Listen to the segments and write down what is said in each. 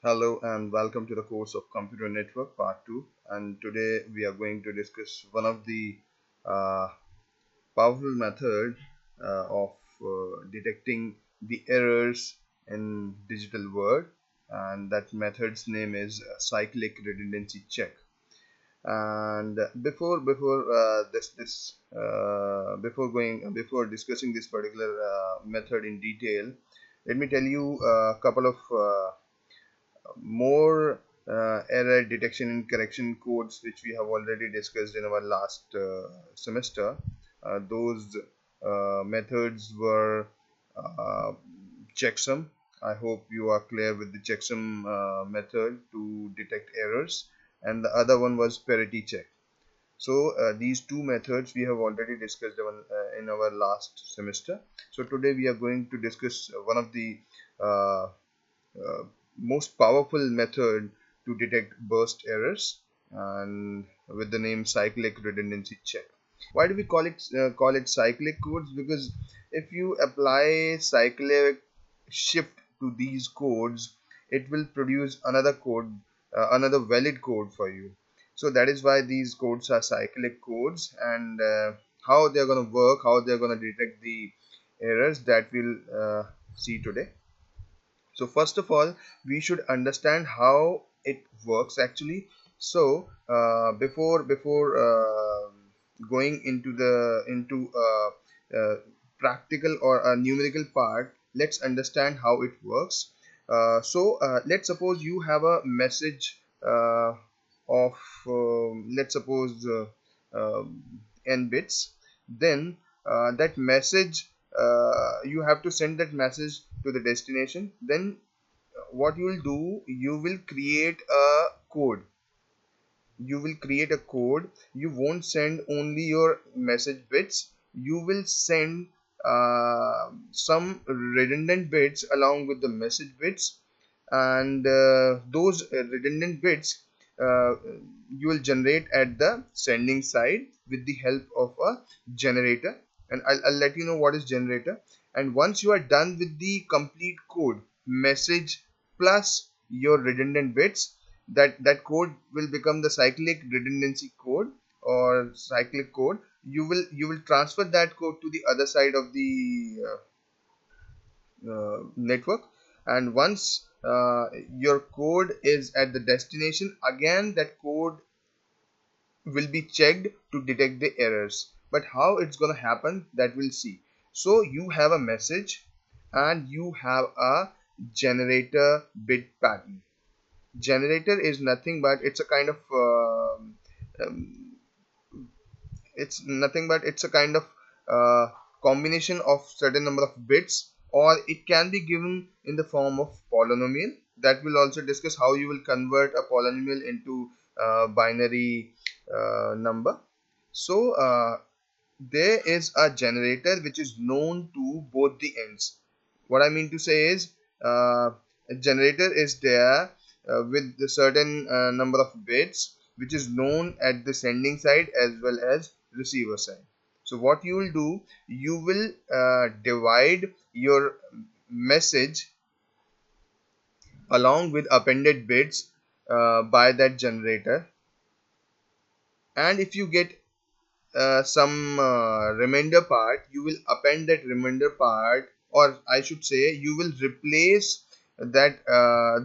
Hello and welcome to the course of Computer Network Part 2. And today we are going to discuss one of the uh, powerful method of detecting the errors in digital world, and that method's name is Cyclic Redundancy Check. And before discussing this particular method in detail, let me tell you a couple of more error detection and correction codes which we have already discussed in our last semester. Those methods were uh, checksum. I hope you are clear with the checksum method to detect errors, and the other one was parity check. So these two methods we have already discussed in our last semester. So today we are going to discuss one of the uh, uh, most powerful method to detect burst errors, and with the name cyclic redundancy check. Why do we call it cyclic codes? Because if you apply cyclic shift to these codes, it will produce another code, another valid code for you. So that is why these codes are cyclic codes, and how they're going to work, how they're going to detect the errors, that we'll see today. So first of all, we should understand how it works actually. So before going into the into practical or a numerical part, let's understand how it works. Let's suppose you have a message of let's suppose n bits. Then that message, you have to send that message to the destination. Then what you will do, you will create a code. You won't send only your message bits. You will send some redundant bits along with the message bits, and those redundant bits uh, you will generate at the sending side with the help of a generator. And I'll let you know what is generator. And once you are done with the complete code, message plus your redundant bits, that code will become the cyclic redundancy code or cyclic code. You will transfer that code to the other side of the network. And once your code is at the destination, again that code will be checked to detect the errors. But how it's going to happen, that we'll see. So you have a message and you have a generator bit pattern. Generator is nothing but it's a kind of um, it's a kind of combination of certain number of bits, or it can be given in the form of polynomial. That will also discuss how you will convert a polynomial into binary number. So there is a generator which is known to both the ends. What I mean to say is, a generator is there with a certain number of bits which is known at the sending side as well as receiver side. So what you will do, you will divide your message along with appended bits by that generator. And if you get some remainder part, you will append that remainder part, or I should say you will replace that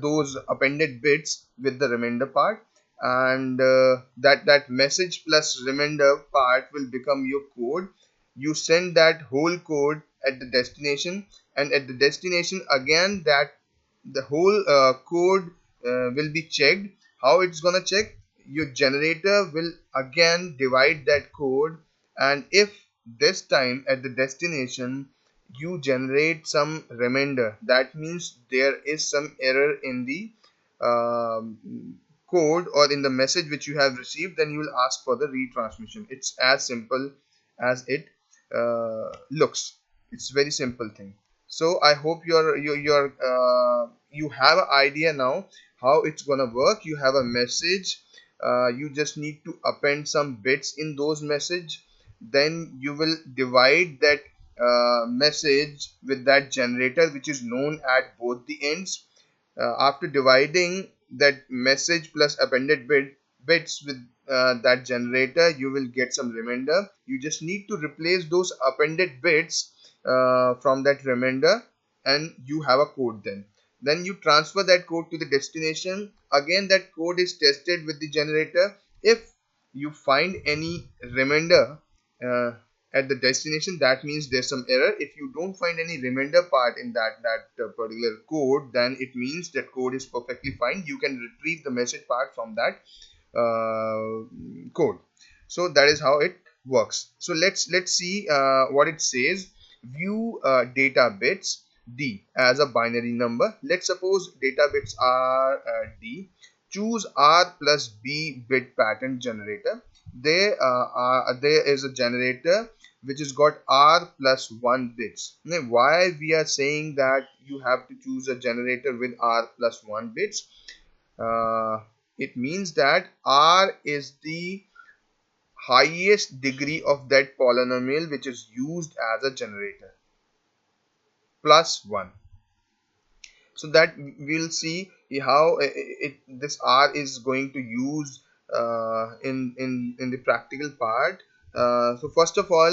those appended bits with the remainder part. And that message plus remainder part will become your code. You send that whole code at the destination, and at the destination again that the whole code will be checked. How it's gonna check? Your generator will again divide that code, and if this time at the destination you generate some remainder, that means there is some error in the code or in the message which you have received, then you will ask for the retransmission. It's as simple as it looks. It's very simple thing. So I hope you have an idea now how it's gonna work. You have a message, you just need to append some bits in those message. Then you will divide that message with that generator which is known at both the ends. after dividing that message plus appended bits with that generator, you will get some remainder. You just need to replace those appended bits from that remainder, and you have a code. Then you transfer that code to the destination. Again, that code is tested with the generator. If you find any remainder uh, at the destination, that means there's some error. If you don't find any remainder part in that particular code, then it means that code is perfectly fine. You can retrieve the message part from that code. So that is how it works. So let's see what it says. View data bits d as a binary number. Let's suppose data bits are d. Choose r plus b bit pattern generator. There is a generator which has got r plus 1 bits. Now, why we are saying that you have to choose a generator with r plus 1 bits? uh, it means that r is the highest degree of that polynomial which is used as a generator, plus 1. So that we'll see how this r is going to use in the practical part. So first of all,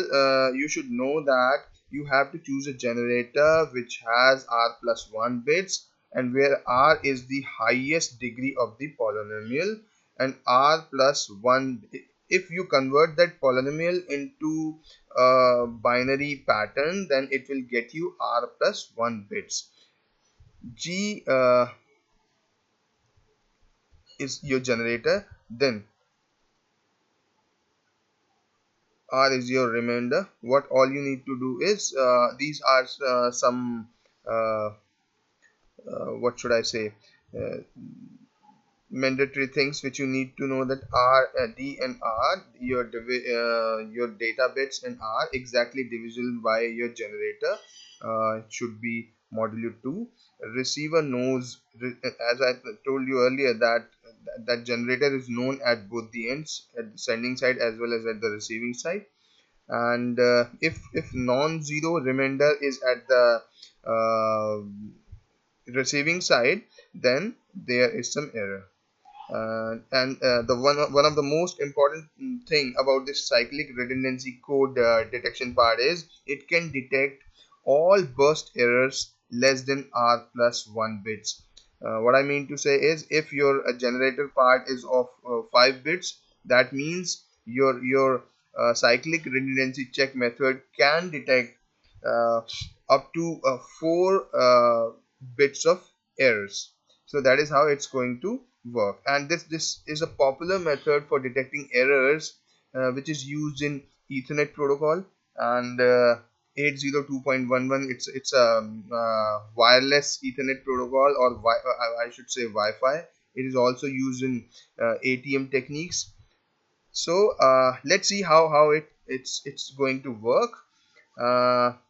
you should know that you have to choose a generator which has r plus 1 bits, and where r is the highest degree of the polynomial, and r plus 1. If you convert that polynomial into a binary pattern, then it will get you r plus 1 bits. G is your generator, then R is your remainder. What all you need to do is these are some uh, what should I say, uh, mandatory things which you need to know, that R, D and R, your data bits in R exactly divisible by your generator should be modulo 2. Receiver knows, as I told you earlier, that that generator is known at both the ends, at the sending side as well as at the receiving side. And if non-zero remainder is at the receiving side, then there is some error. And the one of the most important thing about this cyclic redundancy code detection part is it can detect all burst errors less than r plus 1 bits. What I mean to say is, if your generator part is of 5 bits, that means your cyclic redundancy check method can detect uh, up to 4 bits of errors. So that is how it's going to work, and this is a popular method for detecting errors which is used in Ethernet protocol, and 802.11, it's a wireless Ethernet protocol, or I should say Wi-Fi. It is also used in ATM techniques. So let's see how it's going to work.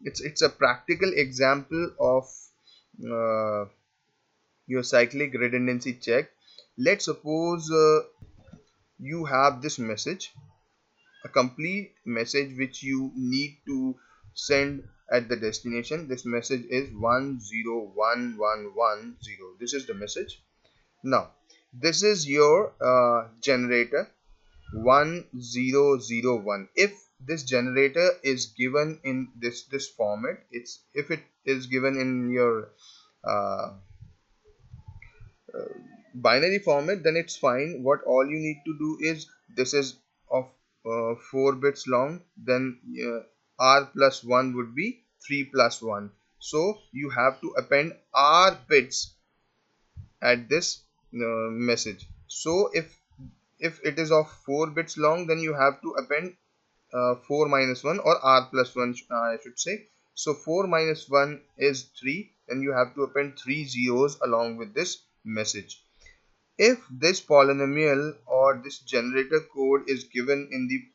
It's a practical example of uh, your cyclic redundancy check. Let's suppose you have this message, a complete message which you need to send at the destination. This message is 101110. This is the message. Now this is your generator 1001. If this generator is given in this format, if it is given in your uh, binary format, then it's fine. What all you need to do is, this is of 4 bits long, then r plus 1 would be 3 plus 1. So you have to append r bits at this message. So if it is of 4 bits long, then you have to append 4 minus 1, or r plus 1, I should say. So 4 minus 1 is 3, and you have to append 3 zeros along with this message. If this polynomial or this generator code is given in the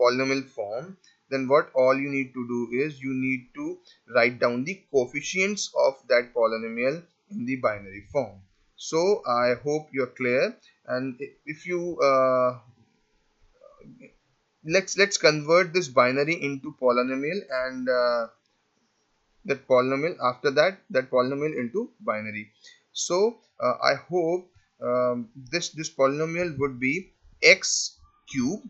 polynomial form, then what all you need to do is you need to write down the coefficients of that polynomial in the binary form. So I hope you're clear. And if you let's convert this binary into polynomial, and that polynomial, after that polynomial into binary. So I hope this polynomial would be x cube,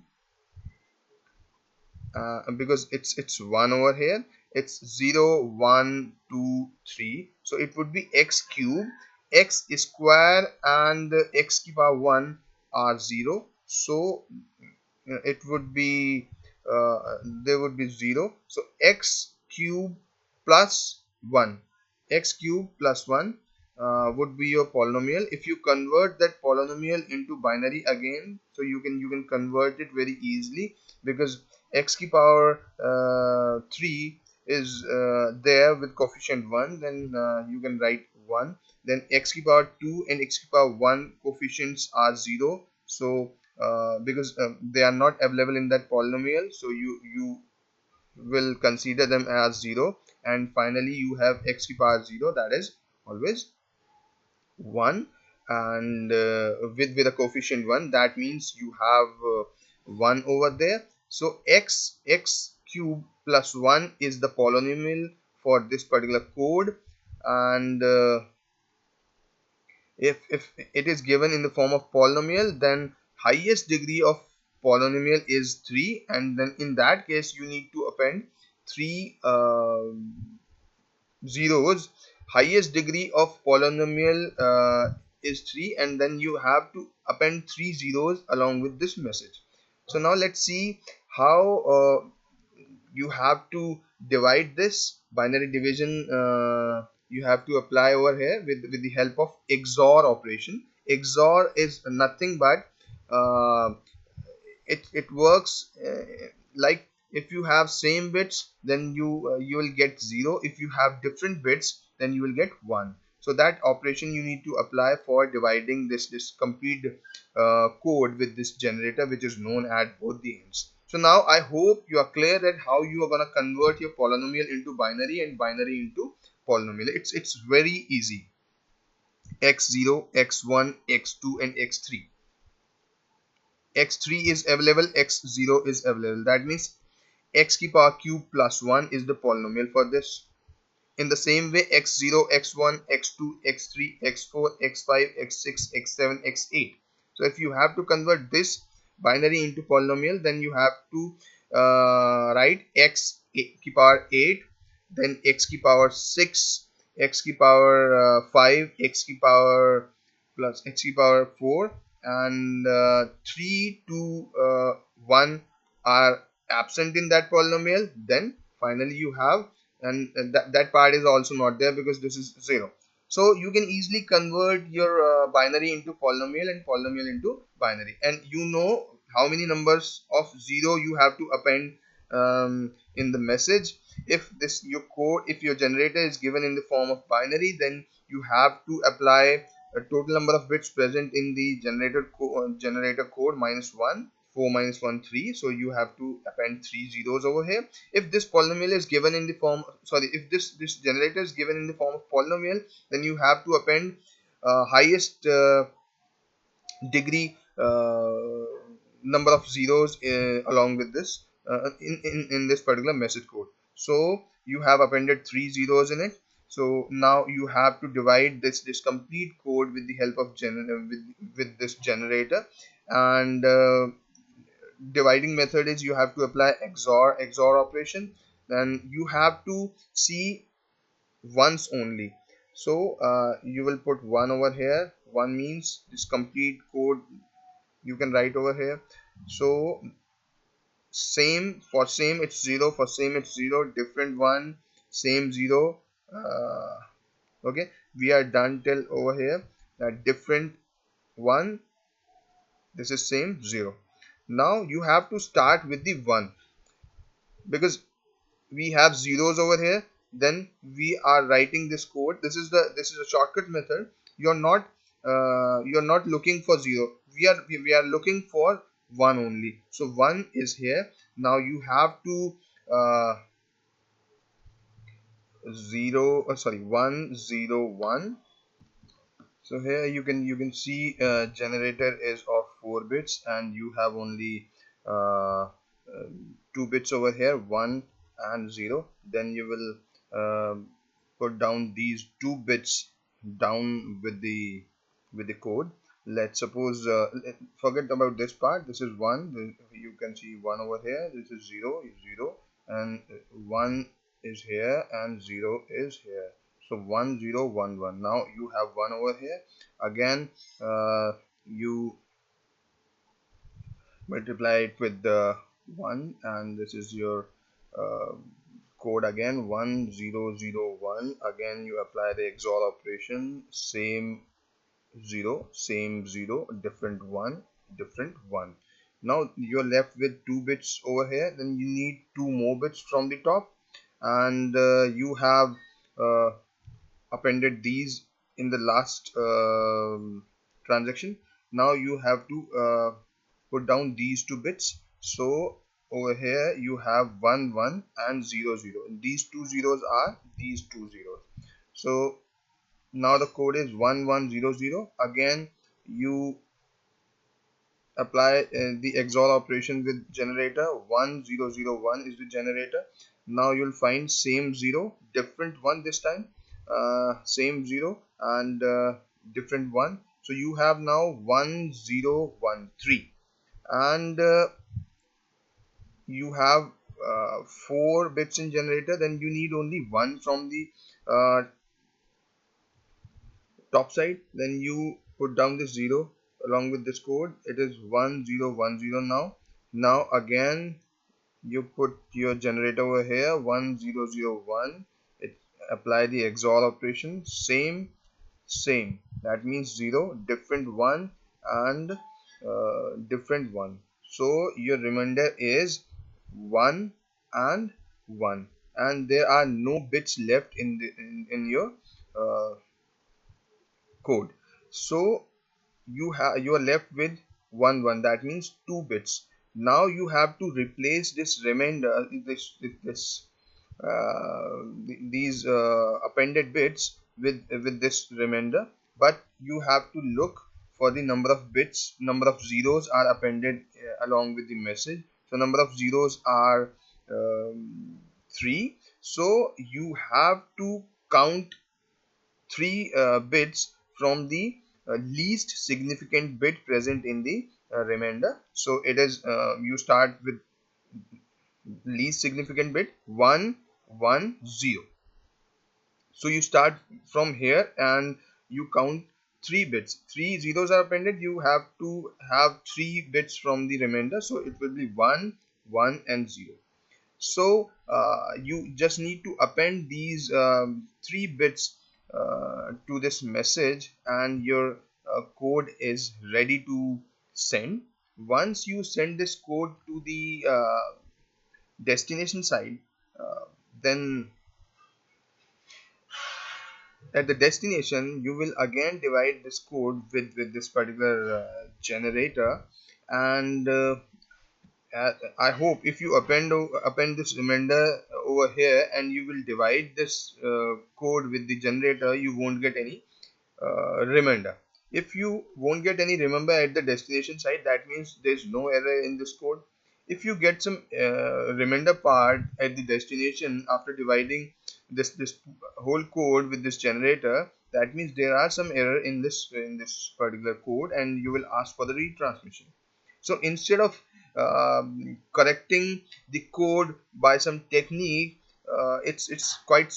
because it's 1 over here, it's 0 1 2 3, so it would be x cube, x square and x to the power 1 are 0, so it would be there would be 0, so x cube plus 1, x cube plus 1 would be your polynomial. If you convert that polynomial into binary again, so you can convert it very easily, because x to the power 3 is there with coefficient 1, then you can write 1, then x to the power 2 and x to the power 1 coefficients are 0, so because they are not available in that polynomial, so you will consider them as 0, and finally you have x to the power 0, that is always 1, and with a coefficient 1, that means you have 1 over there, so x cube plus 1 is the polynomial for this particular code. And if it is given in the form of polynomial, then highest degree of polynomial is 3, and then in that case you need to append 3 zeros. Highest degree of polynomial is 3, and then you have to append 3 zeros along with this message. So now let's see how you have to divide this binary division. You have to apply over here with the help of XOR operation. XOR is nothing but uh, it works like, if you have same bits, then you will get 0. If you have different bits, then you will get 1. So that operation you need to apply for dividing this complete code with this generator, which is known at both the ends. So now I hope you are clear that how you are going to convert your polynomial into binary and binary into polynomial. It's very easy. X0, X1, X2 and X3. X3 is available, X0 is available. That means x to the power cube plus 1 is the polynomial for this. In the same way, x0, x1, x2, x3, x4, x5, x6, x7, x8. So if you have to convert this binary into polynomial, then you have to write x to the power 8, then x to the power 6, x to the power 5, x to the power plus x to the power 4, and 3 to 1 are absent in that polynomial. Then finally you have, and that part is also not there because this is 0. So you can easily convert your binary into polynomial and polynomial into binary, and you know how many numbers of 0 you have to append in the message. If this your code, if your generator is given in the form of binary, then you have to apply a total number of bits present in the generator code minus 1, 4 minus 1 3, so you have to append 3 zeros over here. If this polynomial is given in the form, sorry, if this generator is given in the form of polynomial, then you have to append highest degree number of zeros along with this in this particular message code. So you have appended 3 zeros in it. So now you have to divide this complete code with the help of with this generator, and dividing method is you have to apply XOR operation. Then you have to see once only, so you will put 1 over here. 1 means this complete code you can write over here. So same, for same it's 0, for same it's 0, different 1, same 0. Okay, we are done till over here, that different 1, this is same 0. Now you have to start with the 1, because we have zeros over here. Then we are writing this code. This is a shortcut method. You're not looking for 0, we are looking for 1 only. So 1 is here. Now you have to 1 0 1. So here you can see generator is of 4 bits, and you have only 2 bits over here, 1 and 0. Then you will put down these 2 bits down with the code. Let's suppose forget about this part. This is 1. You can see 1 over here. This is 0, 0, and 1 is here and 0 is here. So 1 0 1 1. Now you have 1 over here. Again you multiply it with the 1, and this is your uh, code again, 1 0 0 1. Again you apply the XOR operation, same 0, same 0, different 1, different 1. Now you're left with 2 bits over here. Then you need 2 more bits from the top, and you have uh, appended these in the last transaction. Now you have to put down these 2 bits. So over here you have 1 1 and 0 0. These 2 zeros are these 2 zeros. So now the code is 1 1 0 0. Again you apply the XOR operation with generator. 1 0 0 1 is the generator. Now you'll find same 0, different 1 this time, same 0 and different 1. So you have now 1 0 1 3, and you have 4 bits in generator. Then you need only 1 from the uh, top side. Then you put down this 0 along with this code. It is 1 0 1 0 now. Now again you put your generator over here, 1 0 0 1. It apply the XOR operation, same, that means 0, different 1 and different 1. So your remainder is 1 and 1, and there are no bits left in the in your code. So you are left with 1 1, that means 2 bits. Now you have to replace this remainder, these appended bits with this remainder, but you have to look for the number of bits, number of zeros are appended along with the message. So number of zeros are 3. So you have to count 3 bits from the least significant bit present in the remainder. So it is you start with least significant bit 1 1 0. So you start from here and you count 3 bits. 3 zeros are appended. You have to have 3 bits from the remainder. So it will be 1 1 and 0. So you just need to append these 3 bits to this message, and your code is ready to send. Once you send this code to the destination side, then at the destination you will again divide this code with this particular generator, and I hope if you append this remainder over here and you will divide this code with the generator, you won't get any remainder. If you won't get any remember at the destination side, that means there's no error in this code. If you get some remainder part at the destination after dividing this whole code with this generator, that means there are some error in this particular code, and you will ask for the retransmission. So instead of correcting the code by some technique, it's quite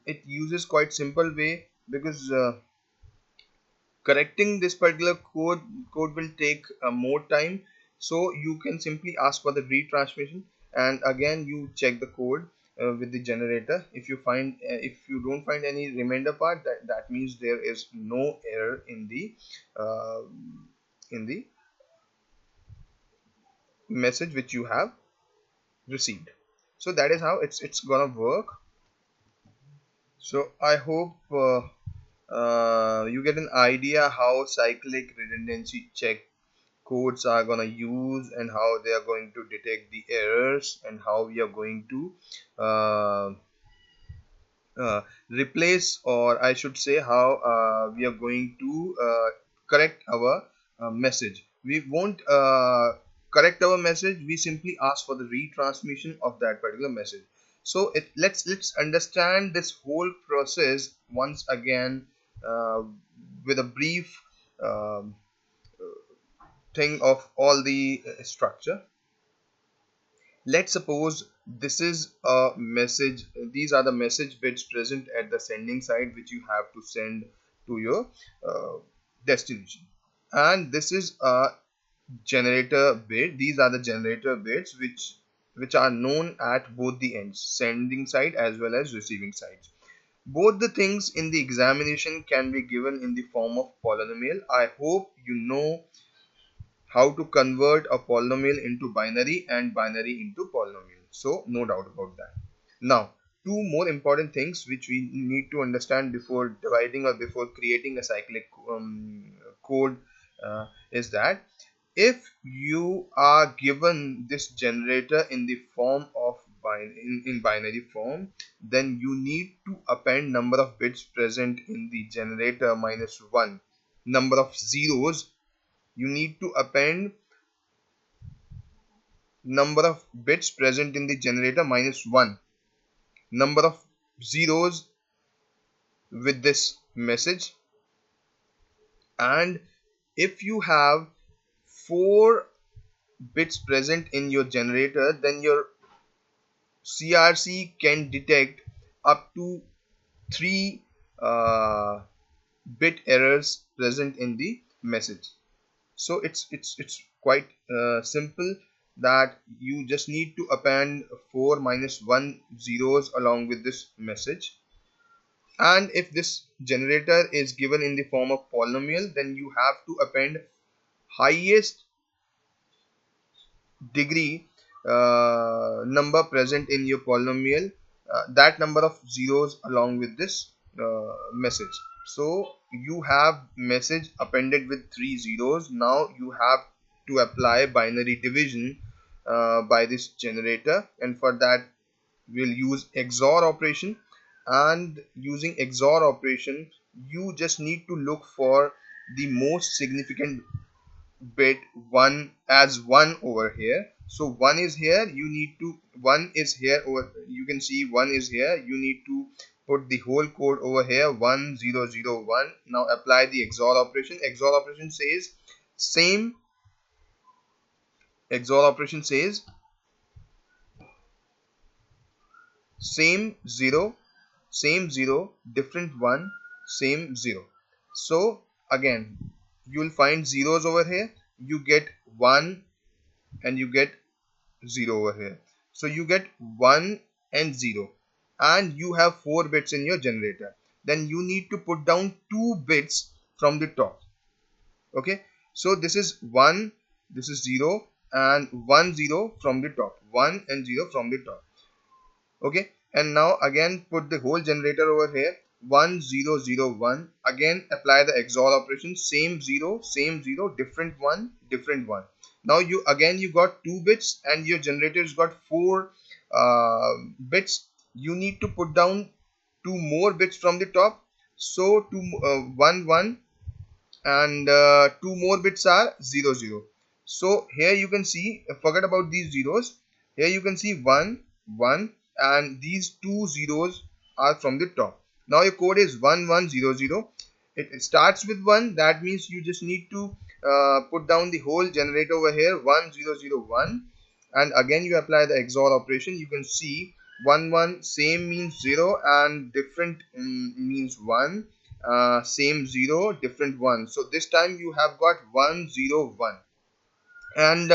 it uses quite simple way, because correcting this particular code will take more time. So you can simply ask for the retransmission, and again you check the code with the generator. If you find if you don't find any remainder part, that means there is no error uh, in the message which you have received. So that is how it's gonna work. So I hope you get an idea how cyclic redundancy check codes are gonna use, and how they are going to detect the errors, and how we are going to uh, replace, or I should say how we are going to correct our message. We won't correct our message, we simply ask for the retransmission of that particular message. So let's understand this whole process once again uh, with a brief um, thing of all the structure. Let's suppose this is a message. These are the message bits present at the sending side which you have to send to your uh, destination, and this is a generator bit. These are the generator bits which are known at both the ends, sending side as well as receiving sides. Both the things in the examination can be given in the form of polynomial. I hope you know how to convert a polynomial into binary and binary into polynomial. So no doubt about that. Now, two more important things which we need to understand before dividing or before creating a cyclic code is that if you are given this generator in the form of in binary form, then you need to append number of bits present in the generator minus 1, number of zeros. You need to append number of bits present in the generator minus 1, number of zeros with this message. And if you have 4 bits present in your generator, then your CRC can detect up to 3 uh, bit errors present in the message. So it's quite simple, that you just need to append 4 minus 1 zeros along with this message. And if this generator is given in the form of polynomial, then you have to append highest degree number present in your polynomial, that number of zeros along with this message. So you have message appended with 3 zeros. Now you have to apply binary division by this generator, and for that we'll use XOR operation. And using XOR operation, you just need to look for the most significant bit 1 as 1 over here. So 1 is here, you need to 1 is here over, you can see 1 is here, you need to put the whole code over here, 1001. Now apply the XOR operation. XOR operation says same 0, different 1, same 0. So again, you will find zeros over here, you get 1 and you get 0 over here. So you get 1 and 0, and you have 4 bits in your generator. Then you need to put down 2 bits from the top. Okay, so this is 1, this is 0, and 1 0 from the top, 1 and 0 from the top. Okay, and now again put the whole generator over here, 1001. Again apply the XOR operation, same 0, different 1, different 1. Now you got 2 bits and your generator's got 4 bits. You need to put down 2 more bits from the top. So 1 1, and 2 more bits are 0 0. So here you can see, forget about these zeros, here you can see 1 1, and these 2 zeros are from the top. Now your code is 1100. It starts with 1, that means you just need to put down the whole generator over here, 1001, and again you apply the XOR operation. You can see 1 1, same means 0, and different means 1, same 0, different 1. So this time you have got 101, and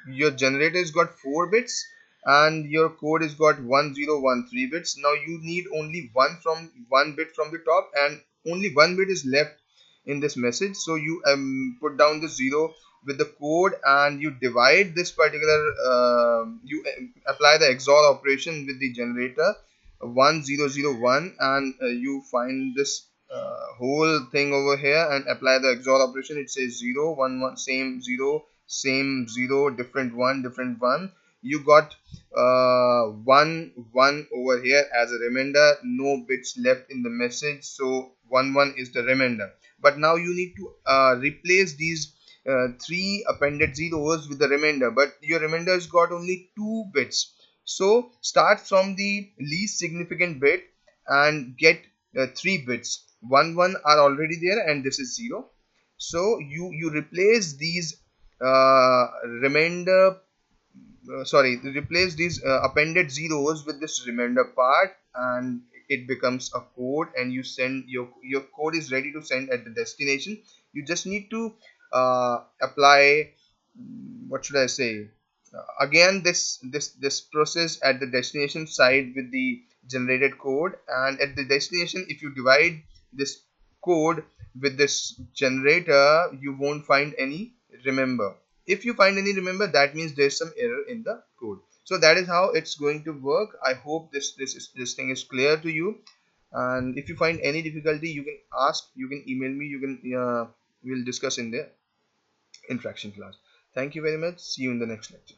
your generator has got 4 bits and your code has got 1013 bits. Now you need only one bit from the top, and only one bit is left in this message. So you put down the 0 with the code, and you divide this particular you apply the XOR operation with the generator 1001, and you find this whole thing over here and apply the XOR operation. It says 0 1 1, same 0, same 0, different 1, different 1. You got 1 1 over here as a remainder, no bits left in the message, so 1 1 is the remainder. But now you need to replace these 3 appended zeros with the remainder, but your remainder has got only 2 bits. So start from the least significant bit and get 3 bits. 1 1 are already there and this is 0. So you replace these remainder sorry, replace these appended zeros with this remainder part, and it becomes a code, and you send your code is ready to send at the destination. You just need to apply, what should I say, again this process at the destination side with the generated code, and at the destination if you divide this code with this generator, you won't find any remember. If you find any remember, that means there's some error in the code. So that is how it's going to work. I hope this thing is clear to you, and if you find any difficulty, you can ask, you can email me, you can we'll discuss in the interaction class. Thank you very much. See you in the next lecture.